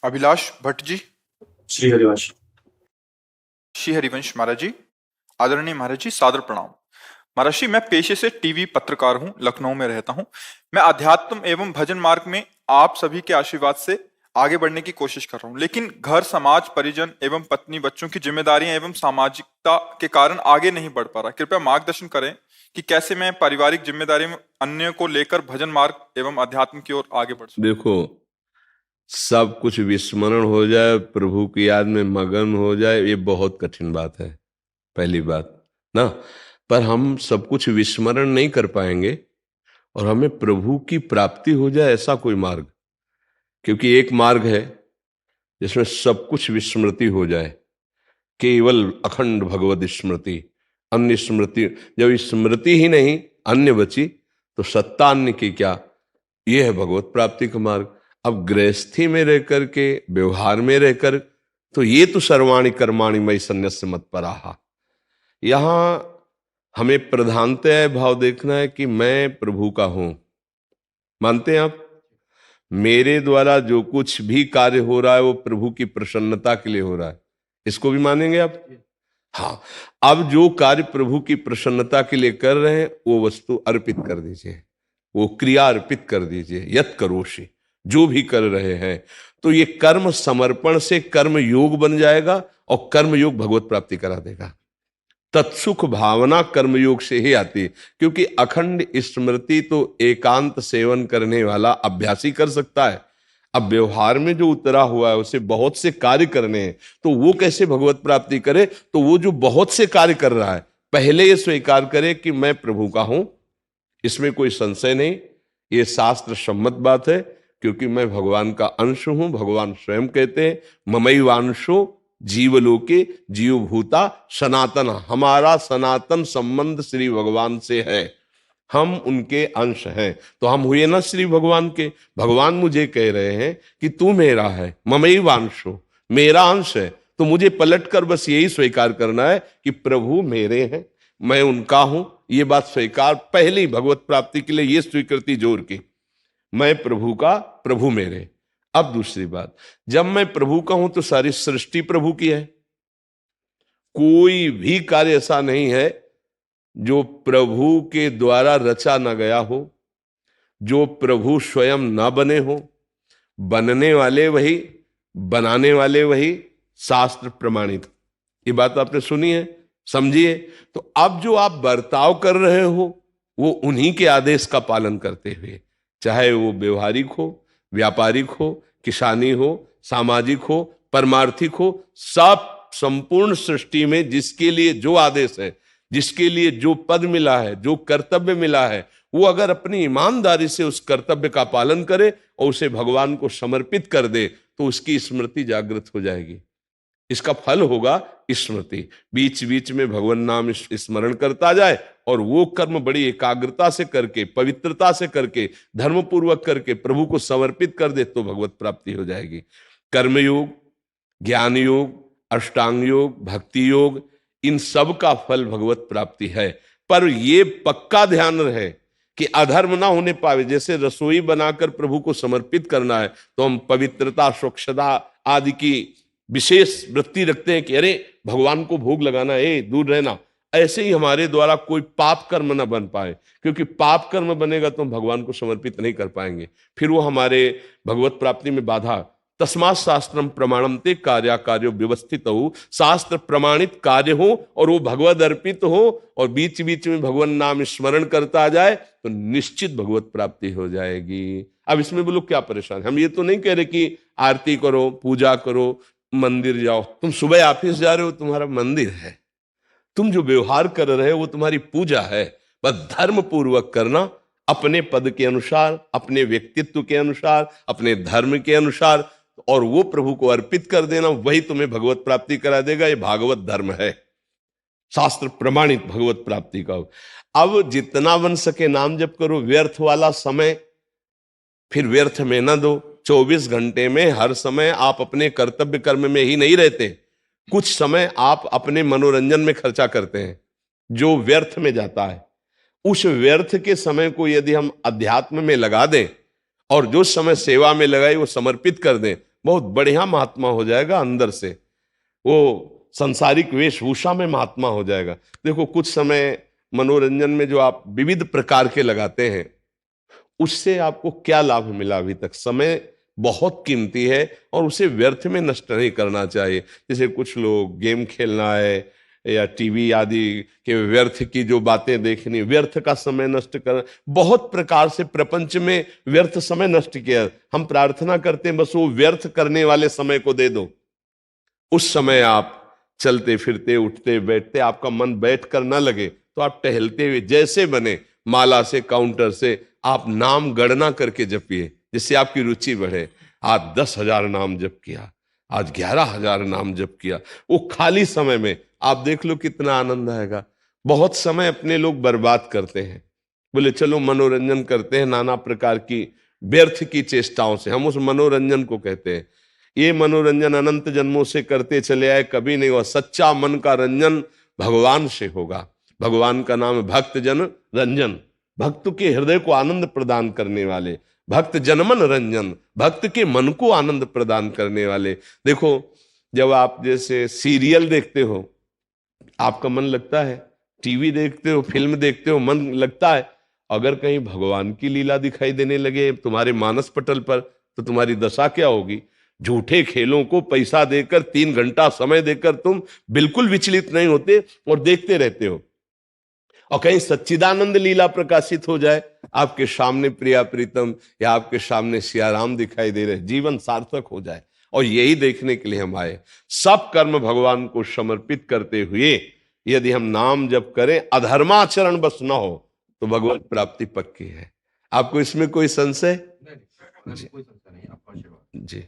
अभिलाष भट्ट जी। श्री हरिवंश। श्री हरिवंश महाराज जी। आदरणीय महाराज जी, सादर प्रणाम। महाराज जी, मैं पेशे से टीवी पत्रकार हूँ, लखनऊ में रहता हूँ। मैं अध्यात्म एवं भजन मार्ग में आप सभी के आशीर्वाद से आगे बढ़ने की कोशिश कर रहा हूँ, लेकिन घर, समाज, परिजन एवं पत्नी, बच्चों की जिम्मेदारियां एवं सामाजिकता के कारण आगे नहीं बढ़ पा रहा। कृपया मार्गदर्शन करें कि कैसे मैं पारिवारिक जिम्मेदारी में अन्य को लेकर भजन मार्ग एवं अध्यात्म की ओर आगे बढ़ सकूं। देखो, सब कुछ विस्मरण हो जाए, प्रभु की याद में मगन हो जाए, ये बहुत कठिन बात है। पहली बात ना, पर हम सब कुछ विस्मरण नहीं कर पाएंगे और हमें प्रभु की प्राप्ति हो जाए, ऐसा कोई मार्ग। क्योंकि एक मार्ग है जिसमें सब कुछ विस्मृति हो जाए, केवल अखंड भगवत स्मृति, अन्य स्मृति। जब स्मृति ही नहीं अन्य बची तो सत्ता अन्य की क्या, ये है भगवत प्राप्ति का मार्ग। अब गृहस्थी में रह करके, व्यवहार में रहकर, तो ये तो सर्वाणि कर्माणि मयि सन्न्यस्य मत्पराः। यहां हमें प्रधानतः भाव देखना है कि मैं प्रभु का हूं। मानते हैं आप? मेरे द्वारा जो कुछ भी कार्य हो रहा है वो प्रभु की प्रसन्नता के लिए हो रहा है, इसको भी मानेंगे आप? हाँ। अब जो कार्य प्रभु की प्रसन्नता के लिए कर रहे हैं वो वस्तु अर्पित कर दीजिए, वो क्रिया अर्पित कर दीजिए। यत करोषि, जो भी कर रहे हैं, तो ये कर्म समर्पण से कर्म योग बन जाएगा और कर्म योग भगवत प्राप्ति करा देगा। तत्सुख भावना कर्मयोग से ही आती है, क्योंकि अखंड स्मृति तो एकांत सेवन करने वाला अभ्यासी कर सकता है। अब व्यवहार में जो उतरा हुआ है उसे बहुत से कार्य करने हैं, तो वो कैसे भगवत प्राप्ति करे? तो वो जो बहुत से कार्य कर रहा है, पहले ये स्वीकार करे कि मैं प्रभु का हूं, इसमें कोई संशय नहीं, ये शास्त्र सम्मत बात है, क्योंकि मैं भगवान का अंश हूं। भगवान स्वयं कहते हैं, ममैवांशो जीवलोके जीवभूता सनातन। हमारा सनातन संबंध श्री भगवान से है, हम उनके अंश हैं। तो हम हुए ना श्री भगवान के। भगवान मुझे कह रहे हैं कि तू मेरा है, ममैवांशो, मेरा अंश है। तो मुझे पलटकर बस यही स्वीकार करना है कि प्रभु मेरे हैं, मैं उनका हूं। ये बात स्वीकार, पहली भगवत प्राप्ति के लिए ये स्वीकृति जोर की, मैं प्रभु का, प्रभु मेरे। अब दूसरी बात, जब मैं प्रभु का हूं तो सारी सृष्टि प्रभु की है। कोई भी कार्य ऐसा नहीं है जो प्रभु के द्वारा रचा न गया हो, जो प्रभु स्वयं ना बने हो। बनने वाले वही, बनाने वाले वही, शास्त्र प्रमाणित। ये बात आपने सुनी है, समझिए। तो अब जो आप बर्ताव कर रहे हो वो उन्हीं के आदेश का पालन करते हुए, चाहे वो व्यवहारिक हो, व्यापारिक हो, किसानी हो, सामाजिक हो, परमार्थिक हो, सब संपूर्ण सृष्टि में जिसके लिए जो आदेश है, जिसके लिए जो पद मिला है, जो कर्तव्य मिला है, वो अगर अपनी ईमानदारी से उस कर्तव्य का पालन करे और उसे भगवान को समर्पित कर दे तो उसकी स्मृति जागृत हो जाएगी। इसका फल होगा स्मृति। बीच बीच में भगवान नाम स्मरण करता जाए और वो कर्म बड़ी एकाग्रता से करके, पवित्रता से करके, धर्मपूर्वक करके प्रभु को समर्पित कर दे तो भगवत प्राप्ति हो जाएगी। कर्मयोग, ज्ञान योग, अष्टांग योग, भक्ति योग, इन सब का फल भगवत प्राप्ति है। पर ये पक्का ध्यान रहे कि अधर्म ना होने पावे। जैसे रसोई बनाकर प्रभु को समर्पित करना है तो हम पवित्रता, स्वच्छता आदि की विशेष वृत्ति रखते हैं कि अरे भगवान को भोग लगाना है, दूर रहना। ऐसे ही हमारे द्वारा कोई पाप कर्म ना बन पाए, क्योंकि पाप कर्म बनेगा तो हम भगवान को समर्पित नहीं कर पाएंगे, फिर वो हमारे भगवत प्राप्ति में बाधा। तस्मात् शास्त्रम प्रमाणम ते कार्या कार्यो व्यवस्थित हो, शास्त्र प्रमाणित कार्य हो और वो भगवद अर्पित हो और बीच बीच में भगवान नाम स्मरण करता जाए तो निश्चित भगवत प्राप्ति हो जाएगी। अब इसमें बोलो क्या परेशान? हम ये तो नहीं कह रहे कि आरती करो, पूजा करो, मंदिर जाओ। तुम सुबह ऑफिस जा रहे हो, तुम्हारा मंदिर है। तुम जो व्यवहार कर रहे हो वो तुम्हारी पूजा है। बस धर्म पूर्वक करना, अपने पद के अनुसार, अपने व्यक्तित्व के अनुसार, अपने धर्म के अनुसार, और वो प्रभु को अर्पित कर देना, वही तुम्हें भगवत प्राप्ति करा देगा। ये भागवत धर्म है, शास्त्र प्रमाणित भगवत प्राप्ति का। अब जितना बन सके नाम जप करो। व्यर्थ वाला समय फिर व्यर्थ में न दो। 24 घंटे में हर समय आप अपने कर्तव्य कर्म में ही नहीं रहते, कुछ समय आप अपने मनोरंजन में खर्चा करते हैं जो व्यर्थ में जाता है। उस व्यर्थ के समय को यदि हम अध्यात्म में लगा दें और जो समय सेवा में लगाए वो समर्पित कर दें, बहुत बढ़िया महात्मा हो जाएगा अंदर से, वो संसारिक वेशभूषा में महात्मा हो जाएगा। देखो कुछ समय मनोरंजन में जो आप विविध प्रकार के लगाते हैं, उससे आपको क्या लाभ मिला अभी तक? समय बहुत कीमती है और उसे व्यर्थ में नष्ट नहीं करना चाहिए। जैसे कुछ लोग गेम खेलना है या टीवी आदि के व्यर्थ की जो बातें देखनी, व्यर्थ का समय नष्ट कर, बहुत प्रकार से प्रपंच में व्यर्थ समय नष्ट किया। हम प्रार्थना करते हैं बस वो व्यर्थ करने वाले समय को दे दो। उस समय आप चलते फिरते उठते बैठते आपका मन बैठ कर ना लगे तो आप टहलते हुए जैसे बने माला से काउंटर से आप नाम गणना करके जपिए, जिससे आपकी रुचि बढ़े। आज 10,000 नाम जप किया, आज 11,000 नाम जप किया, वो खाली समय में आप देख लो कितना आनंद आएगा। बहुत समय अपने लोग बर्बाद करते हैं, बोले चलो मनोरंजन करते हैं नाना प्रकार की व्यर्थ की चेष्टाओं से, हम उस मनोरंजन को कहते हैं। ये मनोरंजन अनंत जन्मों से करते चले आए, कभी नहीं हुआ। सच्चा मन का रंजन भगवान से होगा। भगवान का नाम है भक्त जन रंजन, भक्त के हृदय को आनंद प्रदान करने वाले, भक्त जनमन रंजन, भक्त के मन को आनंद प्रदान करने वाले। देखो जब आप जैसे सीरियल देखते हो आपका मन लगता है, टीवी देखते हो, फिल्म देखते हो, मन लगता है। अगर कहीं भगवान की लीला दिखाई देने लगे तुम्हारे मानस पटल पर तो तुम्हारी दशा क्या होगी? झूठे खेलों को पैसा देकर 3 घंटा समय देकर तुम बिल्कुल विचलित नहीं होते और देखते रहते हो। और कहीं सच्चिदानंद लीला प्रकाशित हो जाए, आपके सामने प्रिया प्रीतम या आपके सामने सियाराम दिखाई दे रहे, जीवन सार्थक हो जाए। और यही देखने के लिए हम आए। सब कर्म भगवान को समर्पित करते हुए यदि हम नाम जप करें, अधर्माचरण बस न हो तो भगवत प्राप्ति पक्की है। आपको इसमें कोई संशय? जी।